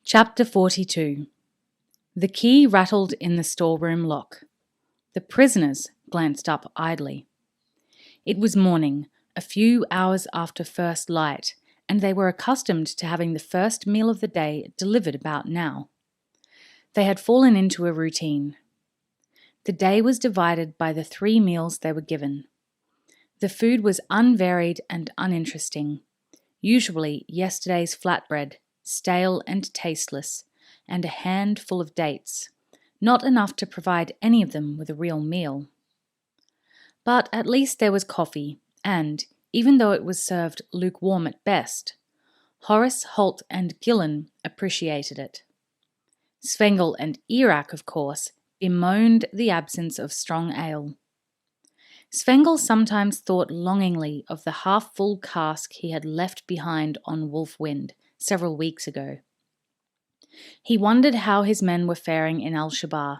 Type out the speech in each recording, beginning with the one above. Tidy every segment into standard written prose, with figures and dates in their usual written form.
Chapter 42. The key rattled in the storeroom lock. The prisoners glanced up idly. It was morning, a few hours after first light, and they were accustomed to having the first meal of the day delivered about now. They had fallen into a routine. The day was divided by the 3 meals they were given. The food was unvaried and uninteresting. Usually yesterday's flatbread, stale and tasteless, and a handful of dates, not enough to provide any of them with a real meal. But at least there was coffee, and, even though it was served lukewarm at best, Horace, Holt, and Gillen appreciated it. Svengel and Erak, of course, bemoaned the absence of strong ale. Svengel sometimes thought longingly of the half-full cask he had left behind on Wolf Wind several weeks ago. He wondered how his men were faring in Al-Shabaab.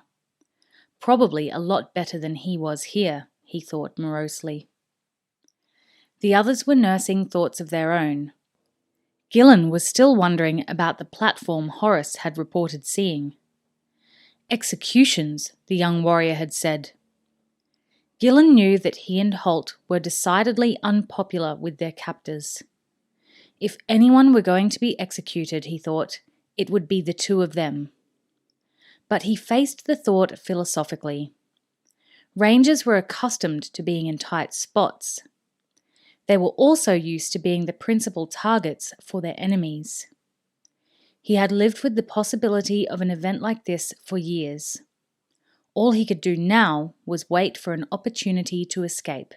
Probably a lot better than he was here, he thought morosely. The others were nursing thoughts of their own. Gillen was still wondering about the platform Horace had reported seeing. Executions, the young warrior had said. Gillen knew that he and Holt were decidedly unpopular with their captors. If anyone were going to be executed, he thought, it would be the 2 of them. But he faced the thought philosophically. Rangers were accustomed to being in tight spots. They were also used to being the principal targets for their enemies. He had lived with the possibility of an event like this for years. All he could do now was wait for an opportunity to escape.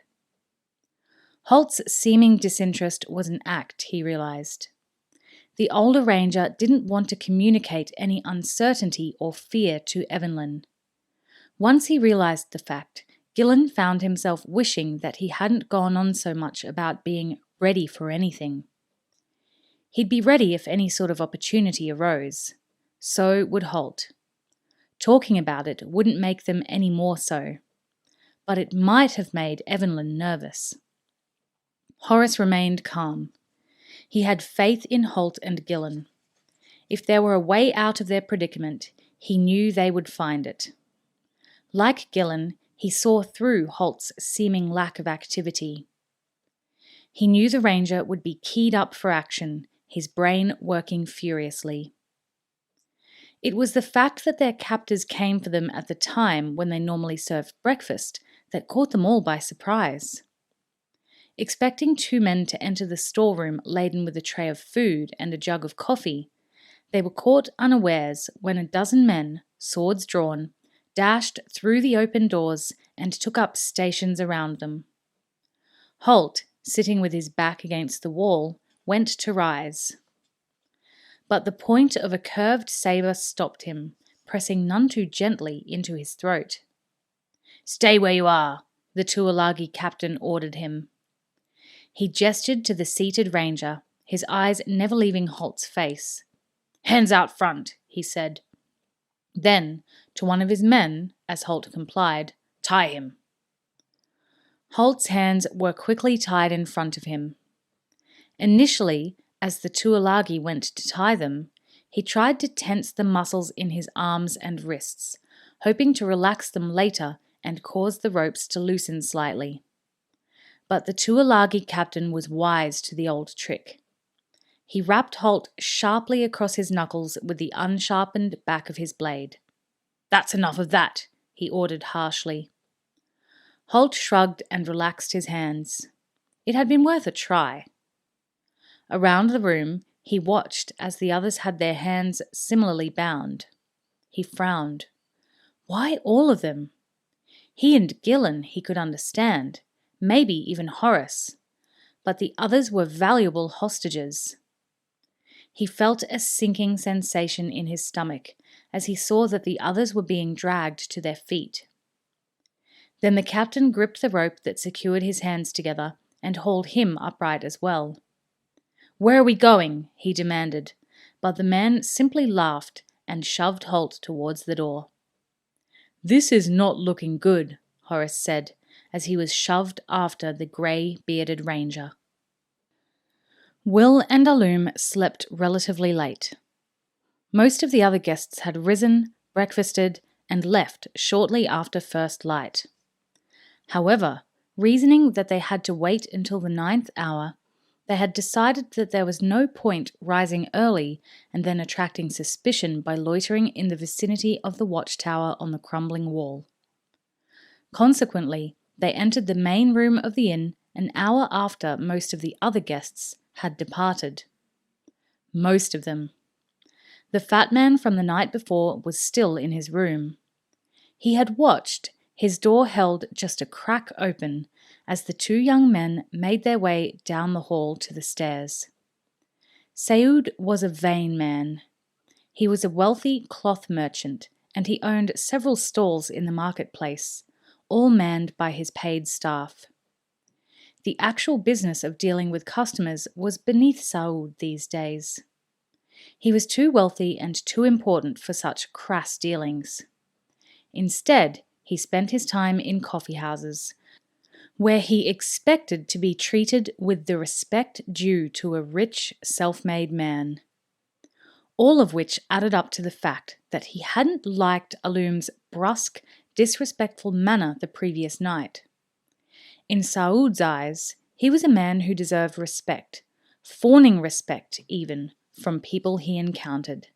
Holt's seeming disinterest was an act, he realized. The older ranger didn't want to communicate any uncertainty or fear to Evelyn. Once he realized the fact, Gillen found himself wishing that he hadn't gone on so much about being ready for anything. He'd be ready if any sort of opportunity arose. So would Holt. Talking about it wouldn't make them any more so. But it might have made Evelyn nervous. Horace remained calm. He had faith in Holt and Gillen. If there were a way out of their predicament, he knew they would find it. Like Gillen, he saw through Holt's seeming lack of activity. He knew the ranger would be keyed up for action, his brain working furiously. It was the fact that their captors came for them at the time when they normally served breakfast that caught them all by surprise. Expecting 2 men to enter the storeroom laden with a tray of food and a jug of coffee, they were caught unawares when a dozen men, swords drawn, dashed through the open doors and took up stations around them. Holt, sitting with his back against the wall, went to rise. But the point of a curved sabre stopped him, pressing none too gently into his throat. "Stay where you are," the Tuolagi captain ordered him. He gestured to the seated ranger, his eyes never leaving Holt's face. "Hands out front," he said. Then, to one of his men, as Holt complied, "Tie him." Holt's hands were quickly tied in front of him. Initially, as the Tuolagi went to tie them, he tried to tense the muscles in his arms and wrists, hoping to relax them later and cause the ropes to loosen slightly. But the Tuolagi captain was wise to the old trick. He rapped Holt sharply across his knuckles with the unsharpened back of his blade. "That's enough of that," he ordered harshly. Holt shrugged and relaxed his hands. It had been worth a try. Around the room, he watched as the others had their hands similarly bound. He frowned. Why all of them? He and Gillen he could understand, maybe even Horace, but the others were valuable hostages. He felt a sinking sensation in his stomach as he saw that the others were being dragged to their feet. Then the captain gripped the rope that secured his hands together and hauled him upright as well. "Where are we going?" he demanded, but the man simply laughed and shoved Holt towards the door. "This is not looking good," Horace said, as he was shoved after the grey-bearded ranger. Will and Alum slept relatively late. Most of the other guests had risen, breakfasted, and left shortly after first light. However, reasoning that they had to wait until the 9th hour, they had decided that there was no point rising early and then attracting suspicion by loitering in the vicinity of the watchtower on the crumbling wall. Consequently, they entered the main room of the inn an hour after most of the other guests had departed. Most of them. The fat man from the night before was still in his room. He had watched, his door held just a crack open, as the two young men made their way down the hall to the stairs. Saoud was a vain man. He was a wealthy cloth merchant, and he owned several stalls in the marketplace, all manned by his paid staff. The actual business of dealing with customers was beneath Saoud these days. He was too wealthy and too important for such crass dealings. Instead, he spent his time in coffee houses, where he expected to be treated with the respect due to a rich, self-made man. All of which added up to the fact that he hadn't liked Alum's brusque, disrespectful manner the previous night. In Saoud's eyes, he was a man who deserved respect, fawning respect even, from people he encountered.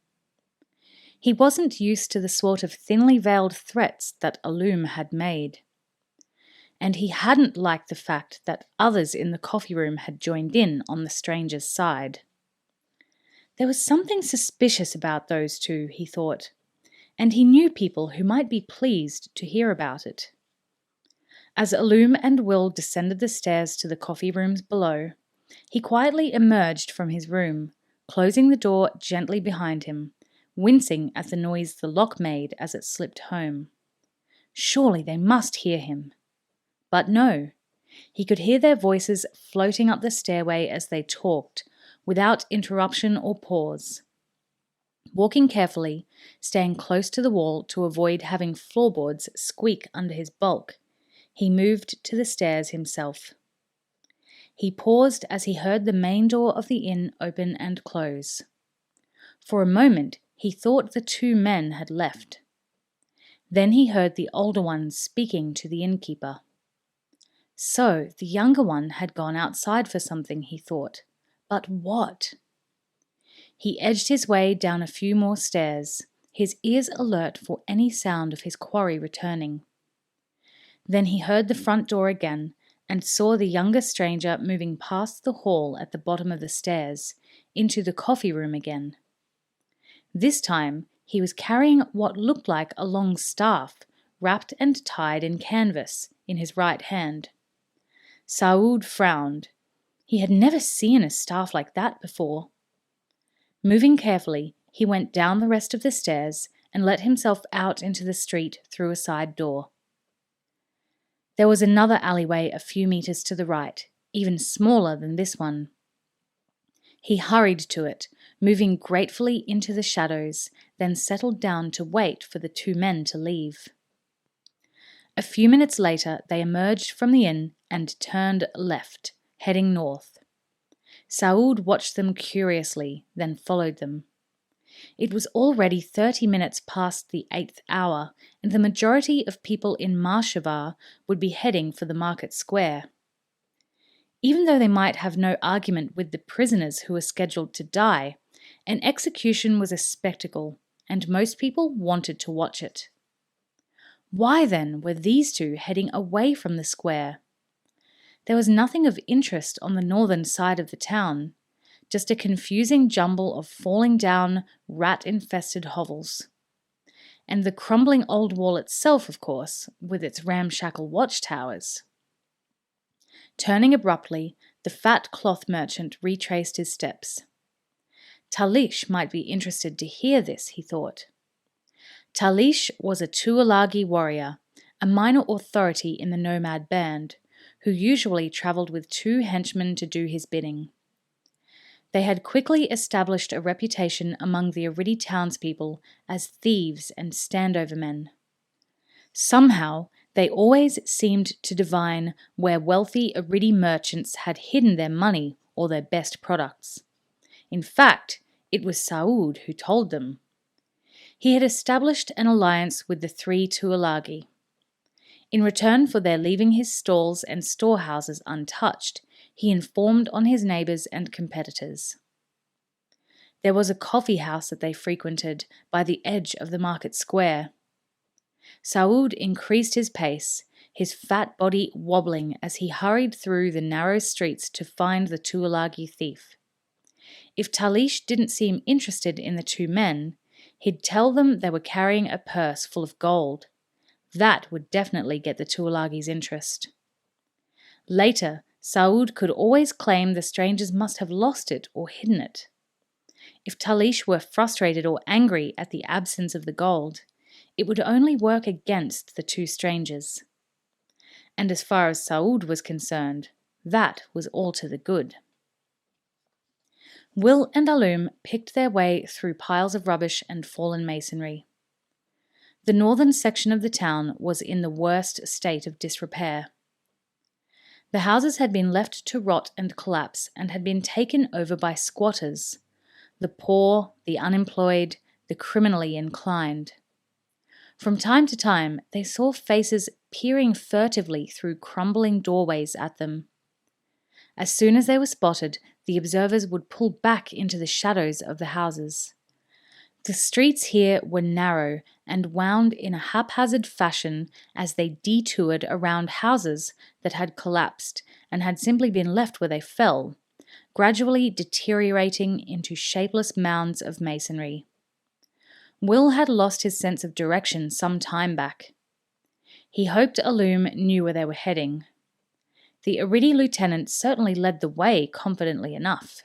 He wasn't used to the sort of thinly veiled threats that Alum had made. And he hadn't liked the fact that others in the coffee room had joined in on the stranger's side. There was something suspicious about those two, he thought, and he knew people who might be pleased to hear about it. As Alum and Will descended the stairs to the coffee rooms below, he quietly emerged from his room, closing the door gently behind him, wincing at the noise the lock made as it slipped home. Surely they must hear him. But no, he could hear their voices floating up the stairway as they talked, without interruption or pause. Walking carefully, staying close to the wall to avoid having floorboards squeak under his bulk, he moved to the stairs himself. He paused as he heard the main door of the inn open and close. For a moment, he thought the two men had left. Then he heard the older one speaking to the innkeeper. So the younger one had gone outside for something, he thought. But what? He edged his way down a few more stairs, his ears alert for any sound of his quarry returning. Then he heard the front door again and saw the younger stranger moving past the hall at the bottom of the stairs, into the coffee room again. This time he was carrying what looked like a long staff, wrapped and tied in canvas, in his right hand. Saoud frowned. He had never seen a staff like that before. Moving carefully, he went down the rest of the stairs and let himself out into the street through a side door. There was another alleyway a few meters to the right, even smaller than this one. He hurried to it, moving gratefully into the shadows, then settled down to wait for the two men to leave. A few minutes later, they emerged from the inn and turned left, heading north. Saoud watched them curiously, then followed them. It was already 30 minutes past the 8th hour, and the majority of people in Marshavar would be heading for the market square. Even though they might have no argument with the prisoners who were scheduled to die, an execution was a spectacle, and most people wanted to watch it. Why then were these two heading away from the square? There was nothing of interest on the northern side of the town, just a confusing jumble of falling down, rat-infested hovels. And the crumbling old wall itself, of course, with its ramshackle watchtowers. Turning abruptly, the fat cloth merchant retraced his steps. Talish might be interested to hear this, he thought. Talish was a Tuolagi warrior, a minor authority in the nomad band, who usually travelled with 2 henchmen to do his bidding. They had quickly established a reputation among the Aridi townspeople as thieves and standover men. Somehow, they always seemed to divine where wealthy Aridi merchants had hidden their money or their best products. In fact, it was Saoud who told them, He had established an alliance with the 3 Tuolagi. In return for their leaving his stalls and storehouses untouched, he informed on his neighbours and competitors. There was a coffee house that they frequented by the edge of the market square. Saud increased his pace, his fat body wobbling as he hurried through the narrow streets to find the Tuolagi thief. If Talish didn't seem interested in the 2 men, he'd tell them they were carrying a purse full of gold. That would definitely get the Tuolagi's interest. Later, Saud could always claim the strangers must have lost it or hidden it. If Talish were frustrated or angry at the absence of the gold, it would only work against the 2 strangers. And as far as Saud was concerned, that was all to the good. Will and Alum picked their way through piles of rubbish and fallen masonry. The northern section of the town was in the worst state of disrepair. The houses had been left to rot and collapse and had been taken over by squatters, the poor, the unemployed, the criminally inclined. From time to time, they saw faces peering furtively through crumbling doorways at them. As soon as they were spotted, the observers would pull back into the shadows of the houses. The streets here were narrow and wound in a haphazard fashion as they detoured around houses that had collapsed and had simply been left where they fell, gradually deteriorating into shapeless mounds of masonry. Will had lost his sense of direction some time back. He hoped Alum knew where they were heading. The Iridi lieutenant certainly led the way confidently enough.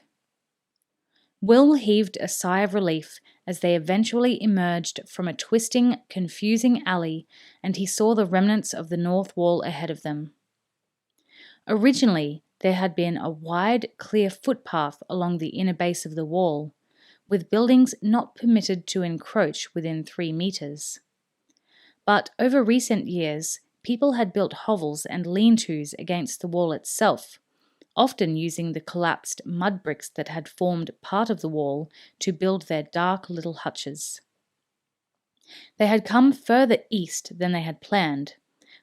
Will heaved a sigh of relief as they eventually emerged from a twisting, confusing alley and he saw the remnants of the north wall ahead of them. Originally, there had been a wide, clear footpath along the inner base of the wall, with buildings not permitted to encroach within 3 meters. But over recent years, people had built hovels and lean-tos against the wall itself, often using the collapsed mud bricks that had formed part of the wall to build their dark little hutches. They had come further east than they had planned,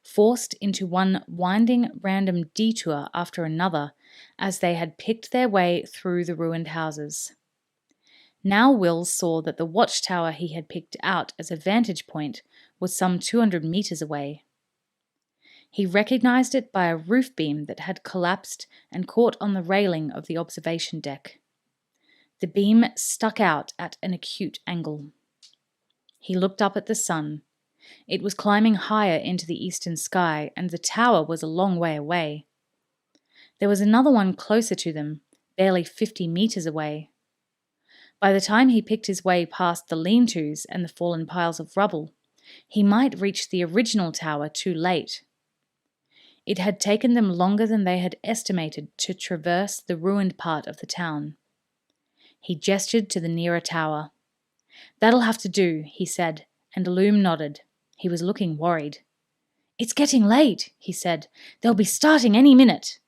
forced into one winding random detour after another as they had picked their way through the ruined houses. Now Will saw that the watchtower he had picked out as a vantage point was some 200 meters away. He recognized it by a roof beam that had collapsed and caught on the railing of the observation deck. The beam stuck out at an acute angle. He looked up at the sun. It was climbing higher into the eastern sky, and the tower was a long way away. There was another one closer to them, barely 50 meters away. By the time he picked his way past the lean-tos and the fallen piles of rubble, he might reach the original tower too late. It had taken them longer than they had estimated to traverse the ruined part of the town. He gestured to the nearer tower. "That'll have to do," he said, and Alum nodded. He was looking worried. "It's getting late," he said. "They'll be starting any minute."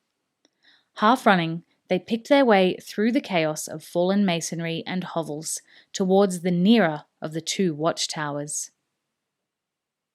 Half running, they picked their way through the chaos of fallen masonry and hovels towards the nearer of the 2 watchtowers.